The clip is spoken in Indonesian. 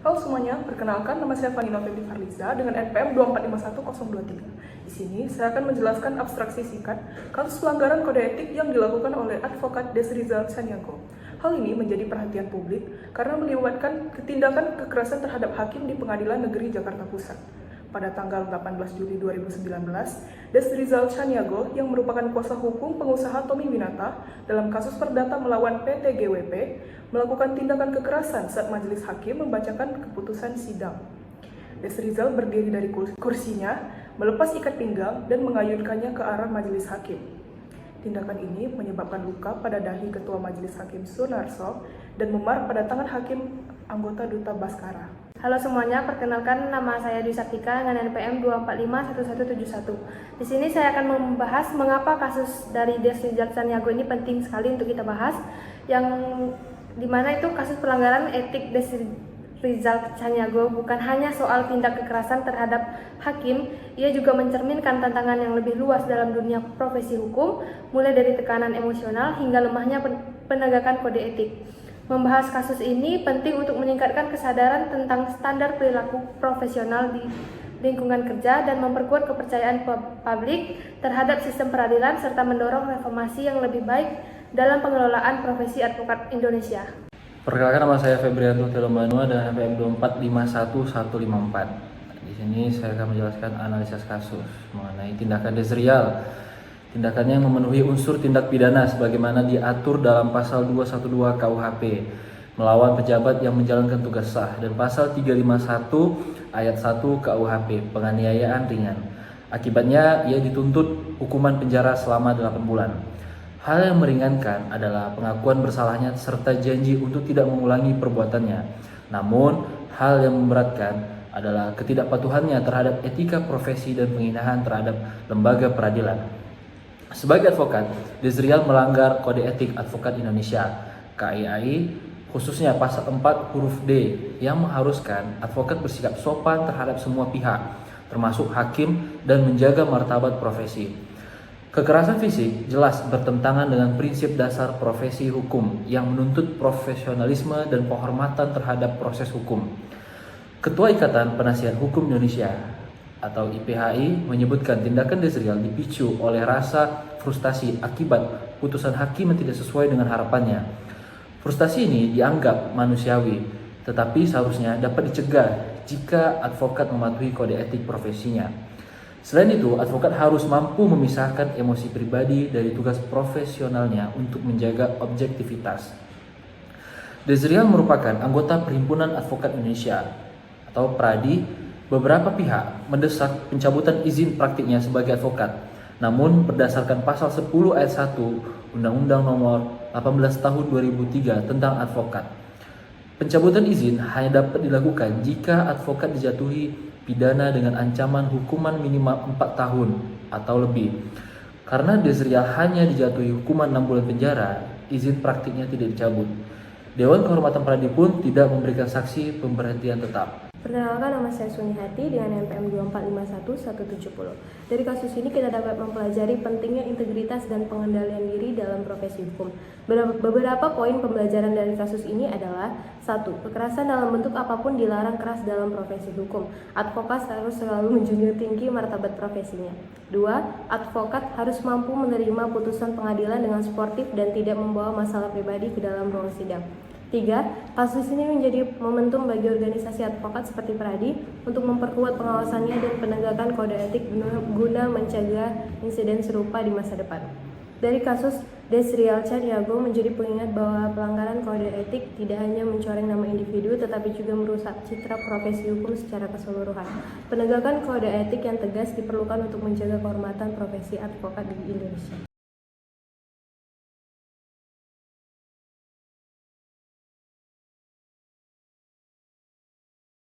Halo semuanya, perkenalkan nama saya Fanny November Farliza dengan NPM 2451023. Di sini saya akan menjelaskan abstraksi singkat kasus pelanggaran kode etik yang dilakukan oleh advokat Desrizal Caniago. Hal ini menjadi perhatian publik karena melibatkan tindakan kekerasan terhadap hakim di Pengadilan Negeri Jakarta Pusat. Pada tanggal 18 Juli 2019, Desrizal Caniago yang merupakan kuasa hukum pengusaha Tommy Winata dalam kasus perdata melawan PT GWP melakukan tindakan kekerasan saat majelis hakim membacakan keputusan sidang. Desrizal berdiri dari kursinya, melepas ikat pinggang dan mengayunkannya ke arah majelis hakim. Tindakan ini menyebabkan luka pada dahi Ketua Majelis Hakim Sunarso dan memar pada tangan hakim anggota Duta Baskara. Halo semuanya, perkenalkan nama saya Dwi Saktika dengan NPM 2451171. Di sini saya akan membahas mengapa kasus dari Desrizal Caniago ini penting sekali untuk kita bahas, yang dimana itu kasus pelanggaran etik Desrizal Caniago bukan hanya soal tindak kekerasan terhadap hakim, ia juga mencerminkan tantangan yang lebih luas dalam dunia profesi hukum, mulai dari tekanan emosional hingga lemahnya penegakan kode etik. Membahas kasus ini penting untuk meningkatkan kesadaran tentang standar perilaku profesional di lingkungan kerja dan memperkuat kepercayaan publik terhadap sistem peradilan serta mendorong reformasi yang lebih baik dalam pengelolaan profesi advokat Indonesia. Perkenalkan, nama saya Febrianto Telomanua dan NPM 2451154. Di sini saya akan menjelaskan analisis kasus mengenai tindakan Desrizal. Tindakannya yang memenuhi unsur tindak pidana sebagaimana diatur dalam pasal 212 KUHP melawan pejabat yang menjalankan tugas sah dan pasal 351 ayat 1 KUHP penganiayaan ringan. Akibatnya ia dituntut hukuman penjara selama 8 bulan. Hal yang meringankan adalah pengakuan bersalahnya serta janji untuk tidak mengulangi perbuatannya. Namun, hal yang memberatkan adalah ketidakpatuhannya terhadap etika profesi dan penghinaan terhadap lembaga peradilan. Sebagai advokat, Desrizal melanggar Kode Etik Advokat Indonesia (KIAI), khususnya pasal 4 huruf D yang mengharuskan advokat bersikap sopan terhadap semua pihak, termasuk hakim, dan menjaga martabat profesi. Kekerasan fisik jelas bertentangan dengan prinsip dasar profesi hukum yang menuntut profesionalisme dan penghormatan terhadap proses hukum. Ketua Ikatan Penasihat Hukum Indonesia atau IPHI menyebutkan tindakan Desrizal dipicu oleh rasa frustasi akibat putusan hakim yang tidak sesuai dengan harapannya. Frustasi ini dianggap manusiawi, tetapi seharusnya dapat dicegah jika advokat mematuhi kode etik profesinya. Selain itu, advokat harus mampu memisahkan emosi pribadi dari tugas profesionalnya untuk menjaga objektivitas. Desrizal merupakan anggota Perhimpunan Advokat Indonesia atau PRADI. Beberapa pihak mendesak pencabutan izin praktiknya sebagai advokat. Namun berdasarkan pasal 10 ayat 1 Undang-Undang Nomor 18 Tahun 2003 tentang advokat, pencabutan izin hanya dapat dilakukan jika advokat dijatuhi pidana dengan ancaman hukuman minimal 4 tahun atau lebih. Karena Desrizal hanya dijatuhi hukuman 6 bulan penjara, izin praktiknya tidak dicabut. Dewan Kehormatan Pradi pun tidak memberikan saksi pemberhentian tetap. Perkenalkan, nama saya Suni Hati dengan NPM 2451170. Dari kasus ini kita dapat mempelajari pentingnya integritas dan pengendalian diri dalam profesi hukum. Beberapa poin pembelajaran dari kasus ini adalah: 1. Kekerasan dalam bentuk apapun dilarang keras dalam profesi hukum. Advokat harus selalu menjunjung tinggi martabat profesinya. 2. Advokat harus mampu menerima putusan pengadilan dengan sportif dan tidak membawa masalah pribadi ke dalam ruang sidang. 3. Kasus ini menjadi momentum bagi organisasi advokat seperti PRADI untuk memperkuat pengawasannya dan penegakan kode etik guna mencegah insiden serupa di masa depan. Dari kasus Desrizal Caniago menjadi pengingat bahwa pelanggaran kode etik tidak hanya mencoreng nama individu tetapi juga merusak citra profesi hukum secara keseluruhan. Penegakan kode etik yang tegas diperlukan untuk menjaga kehormatan profesi advokat di Indonesia.